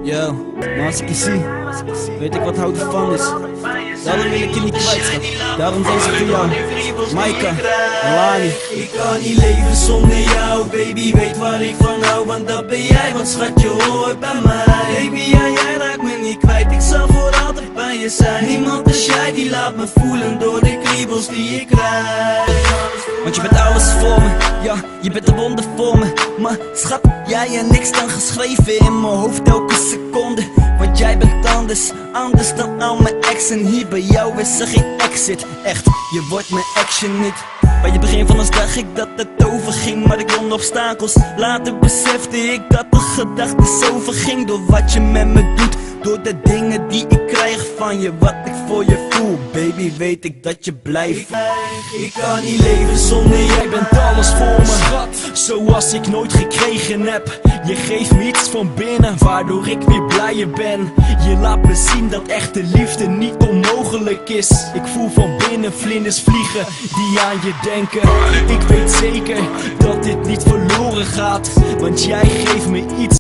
Yo, maar als ik je zie, weet ik wat houden van is. Daarom wil ik je niet kwijt, schat. Daarom deze voor jou, Maika en Lani. Ik kan niet leven zonder jou, baby, weet waar ik van hou, want dat ben jij, want schat je hoort bij mij. Baby, ja, jij raakt me niet kwijt, ik zal voor altijd bij je zijn. Niemand als jij, die laat me voelen door de kriebels die ik krijg. Want je bent alles voor me, ja, je bent een wonder voor me. Maar schat, jij en niks dan geschreven in mijn hoofd elke seconde. Want jij bent anders, anders dan al mijn exen. Hier bij jou is er geen exit, echt, je wordt mijn action niet. Bij het begin van ons dacht ik dat het overging, maar ik klom obstakels. Later besefte ik dat de gedachten overging. Door wat je met me doet, door de dingen die ik krijg van je, wat ik voor je voel. Baby, weet ik dat je blijft. Ik kan niet leven zonder Jij bent alles voor me, schat, zoals ik nooit gekregen heb. Je geeft me iets van binnen, waardoor ik weer blijer ben. Je laat me zien dat echte liefde niet onmogelijk is. Ik voel van binnen vlinders vliegen die aan je denken. Ik weet zeker dat dit niet verloren gaat, want jij geeft me iets